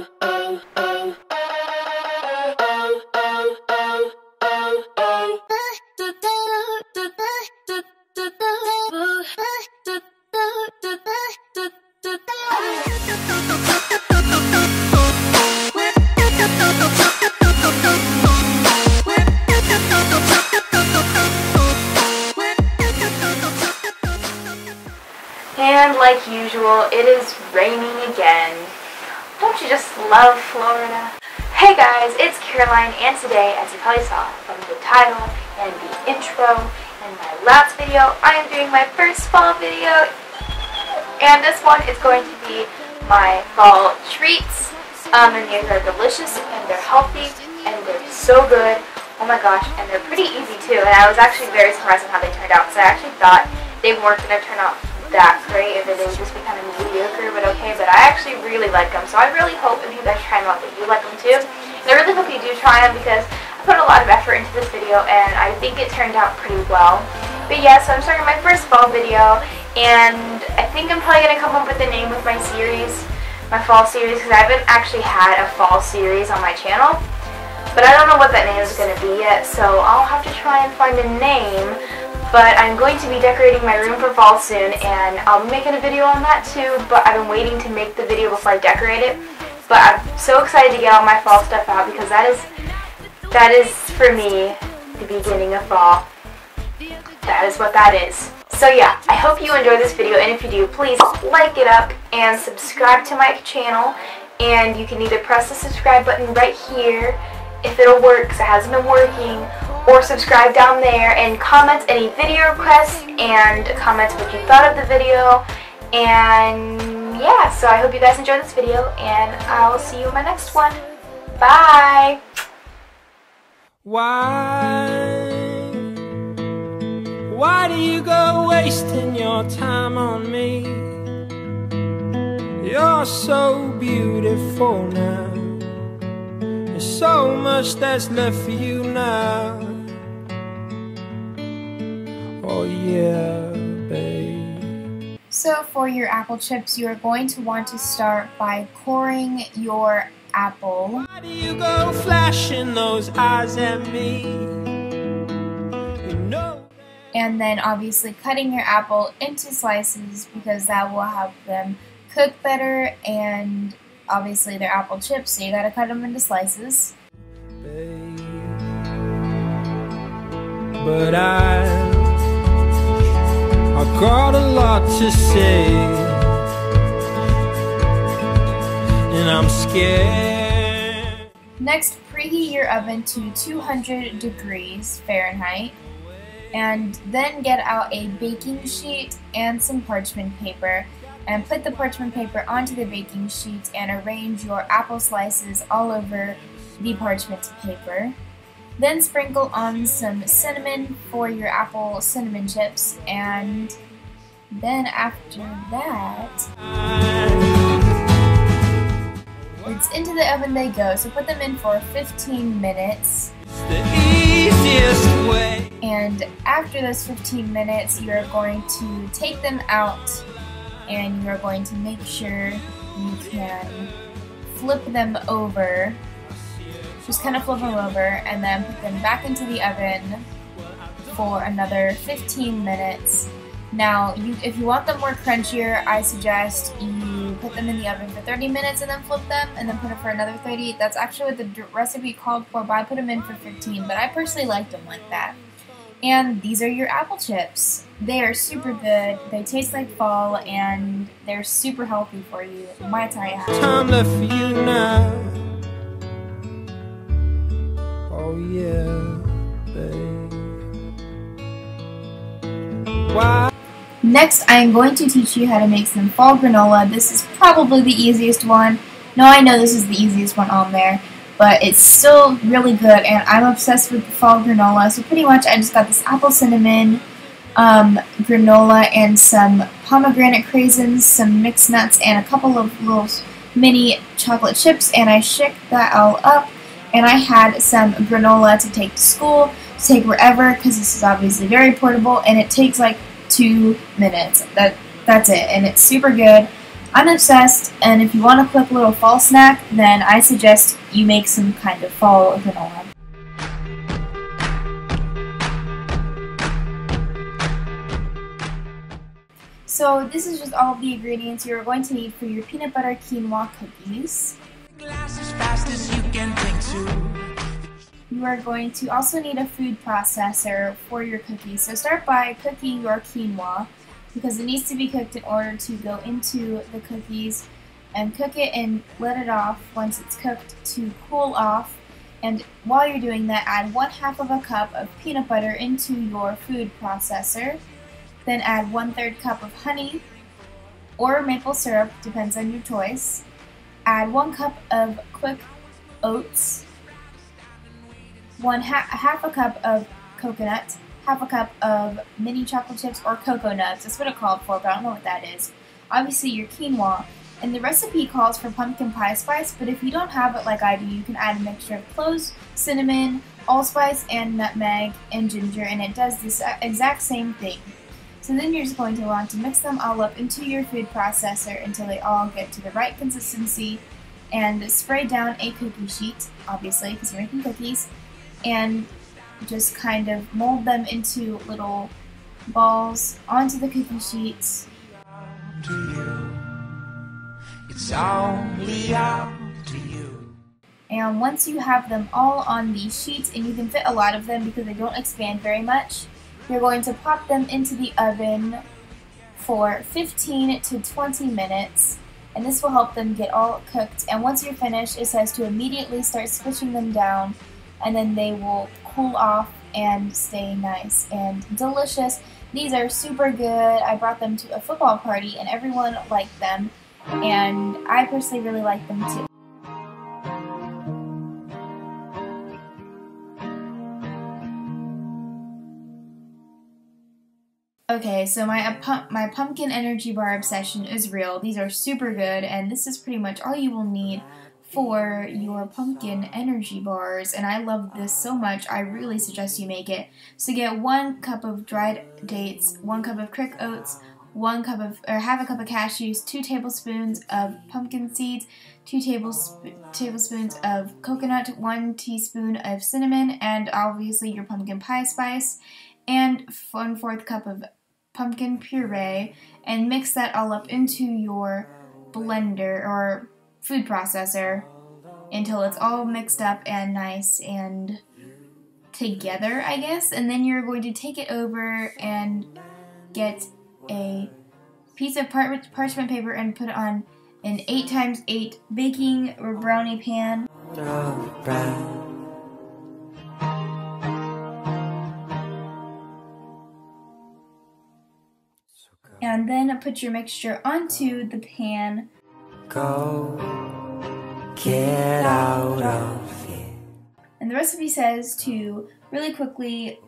And like usual, it is raining again. Don't you just love Florida? Hey guys, it's Caroline, and today, as you probably saw from the title and the intro and my last video, I am doing my first fall video. And this one is going to be my fall treats. And these are delicious, and they're healthy, and they're so good. Oh my gosh, and they're pretty easy too. And I was actually very surprised at how they turned out, because I actually thought they weren't going to turn out that great, if it would just be kind of mediocre, but okay. But I actually really like them, so I really hope if you guys try them out that you like them too. And I really hope you do try them, because I put a lot of effort into this video and I think it turned out pretty well. But yeah, so I'm starting my first fall video, and I think I'm probably going to come up with a name with my series, my fall series, because I haven't actually had a fall series on my channel. But I don't know what that name is going to be yet, so I'll have to try and find a name. But I'm going to be decorating my room for fall soon, and I'll be making a video on that too, but I've been waiting to make the video before I decorate it. But I'm so excited to get all my fall stuff out, because that is for me the beginning of fall. That is what that is. So yeah, I hope you enjoy this video, and if you do, please like it up and subscribe to my channel. And you can either press the subscribe button right here if it'll work, because it hasn't been working, or subscribe down there and comment any video requests and comment what you thought of the video. And yeah, so I hope you guys enjoyed this video, and I'll see you in my next one. Bye! Why do you go wasting your time on me? You're so beautiful now. There's so much that's left for you now. Oh yeah, babe. So for your apple chips, you are going to want to start by coring your apple. Why do you go flashing those eyes at me? You know. And then obviously cutting your apple into slices, because that will help them cook better, and obviously they're apple chips, so you gotta cut them into slices. Babe, but I got a lot to say, and I'm scared. Next, preheat your oven to 200 degrees Fahrenheit, and then get out a baking sheet and some parchment paper, and put the parchment paper onto the baking sheet and arrange your apple slices all over the parchment paper. Then sprinkle on some cinnamon for your apple cinnamon chips, and then after that, it's into the oven they go. So put them in for 15 minutes. And after those 15 minutes, you're going to take them out, and you're going to make sure you can flip them over. Just kind of flip them over, and then put them back into the oven for another 15 minutes. Now, if you want them more crunchier, I suggest you put them in the oven for 30 minutes and then flip them, and then put it for another 30. That's actually what the recipe called for, but I put them in for 15, but I personally liked them like that. And these are your apple chips. They are super good, they taste like fall, and they're super healthy for you. My tie time left for you now. Oh yeah, babe. Why? Next, I am going to teach you how to make some fall granola. This is probably the easiest one. No, I know this is the easiest one on there, but it's still really good, and I'm obsessed with the fall granola. So pretty much I just got this apple cinnamon granola and some pomegranate craisins, some mixed nuts, and a couple of little mini chocolate chips, and I shook that all up, and I had some granola to take to school, to take wherever, because this is obviously very portable, and it takes like 2 minutes. That's it, and it's super good. I'm obsessed, and if you want a quick little fall snack, then I suggest you make some kind of fall granola. So this is just all of the ingredients you're going to need for your peanut butter quinoa cookies. You are going to also need a food processor for your cookies. So start by cooking your quinoa, because it needs to be cooked in order to go into the cookies, and cook it and let it off once it's cooked to cool off. And while you're doing that, add 1/2 of a cup of peanut butter into your food processor. Then add 1/3 cup of honey or maple syrup, depends on your choice. Add 1 cup of quick oats, half a cup of coconut, half a cup of mini chocolate chips or cocoa nibs. That's what it called for, but I don't know what that is. Obviously your quinoa. And the recipe calls for pumpkin pie spice, but if you don't have it like I do, you can add a mixture of cloves, cinnamon, allspice, and nutmeg, and ginger, and it does this exact same thing. So then you're just going to want to mix them all up into your food processor until they all get to the right consistency, and spray down a cookie sheet, obviously, because you're making cookies, and just kind of mold them into little balls onto the cookie sheets. It's only up to you. And once you have them all on these sheets, and you can fit a lot of them because they don't expand very much, you're going to pop them into the oven for 15 to 20 minutes, and this will help them get all cooked. And once you're finished, it says to immediately start switching them down, and then they will cool off and stay nice and delicious. These are super good. I brought them to a football party and everyone liked them, and I personally really like them too. Okay, so my pumpkin energy bar obsession is real. These are super good, and this is pretty much all you will need for your pumpkin energy bars, and I love this so much. I really suggest you make it. So get 1 cup of dried dates, 1 cup of crick oats, half a cup of cashews, 2 tablespoons of pumpkin seeds, 2 tablespoons of coconut, 1 teaspoon of cinnamon, and obviously your pumpkin pie spice, and 1/4 cup of pumpkin puree, and mix that all up into your blender or food processor until it's all mixed up and nice and together, I guess. And then you're going to take it over and get a piece of parchment paper and put it on an 8x8 baking or brownie pan. And then put your mixture onto the pan. Go get out of here. And the recipe says to really quickly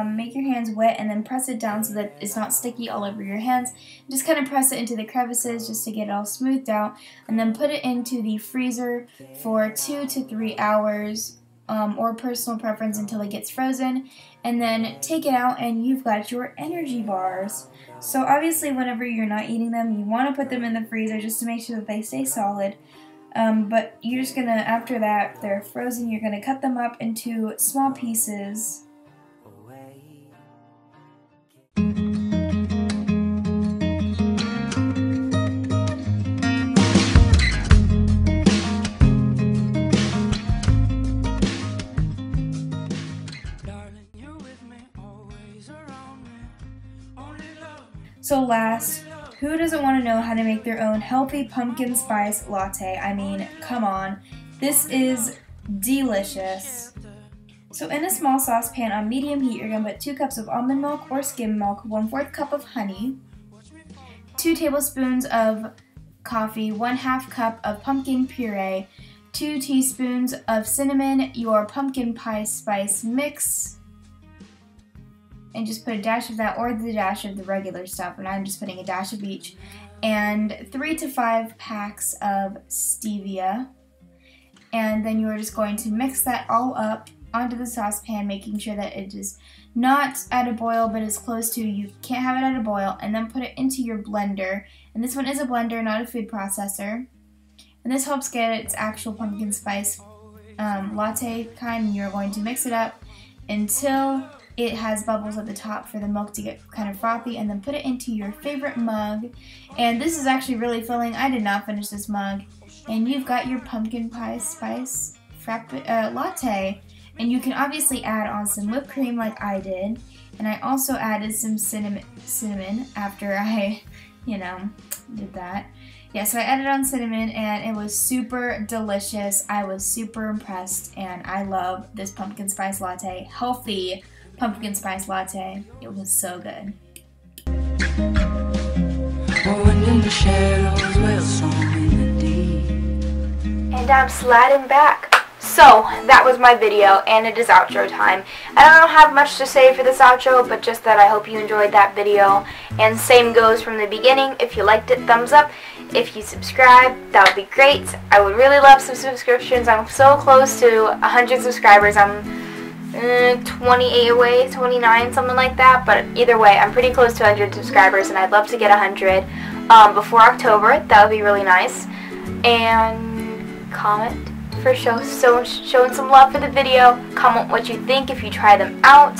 make your hands wet and then press it down so that it's not sticky all over your hands. Just kind of press it into the crevices just to get it all smoothed out, and then put it into the freezer for 2 to 3 hours, or personal preference until it gets frozen, and then take it out and you've got your energy bars. So obviously whenever you're not eating them, you want to put them in the freezer just to make sure that they stay solid. But you're just gonna, after that, they're frozen, you're gonna cut them up into small pieces. So last, who doesn't want to know how to make their own healthy pumpkin spice latte? I mean, come on. This is delicious. So in a small saucepan on medium heat, you're going to put 2 cups of almond milk or skim milk, 1/4 cup of honey, 2 tablespoons of coffee, 1/2 cup of pumpkin puree, 2 teaspoons of cinnamon, your pumpkin pie spice mix, and just put a dash of that or the dash of the regular stuff, and I'm just putting a dash of each, and 3 to 5 packs of stevia. And then you're just going to mix that all up onto the saucepan, making sure that it is not at a boil, but is close to. You can't have it at a boil. And then put it into your blender. And this one is a blender, not a food processor. And this helps get its actual pumpkin spice latte kind. And you're going to mix it up until it has bubbles at the top for the milk to get kind of frothy, and then put it into your favorite mug. And this is actually really filling. I did not finish this mug. And you've got your pumpkin pie spice latte. And you can obviously add on some whipped cream like I did. And I also added some cinnamon after I, did that. Yeah, so I added on cinnamon, and it was super delicious. I was super impressed, and I love this pumpkin spice latte. Healthy pumpkin spice latte. It was so good. And I'm sliding back. So, that was my video, and it is outro time. I don't have much to say for this outro, but just that I hope you enjoyed that video. And same goes from the beginning. If you liked it, thumbs up. If you subscribe, that would be great. I would really love some subscriptions. I'm so close to 100 subscribers. I'm 28 away, 29, something like that. But either way, I'm pretty close to 100 subscribers, and I'd love to get 100 before October. That would be really nice. And comment for showing some love for the video. Comment what you think if you try them out.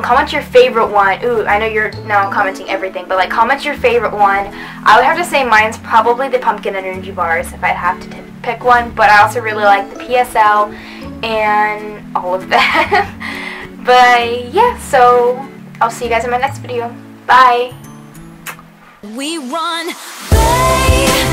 Comment your favorite one. Ooh, I know you're now commenting everything, but like comment your favorite one. I would have to say mine's probably the pumpkin energy bars if I'd have to pick one, but I also really like the PSL and all of that. But yeah, so I'll see you guys in my next video. Bye. We run, babe.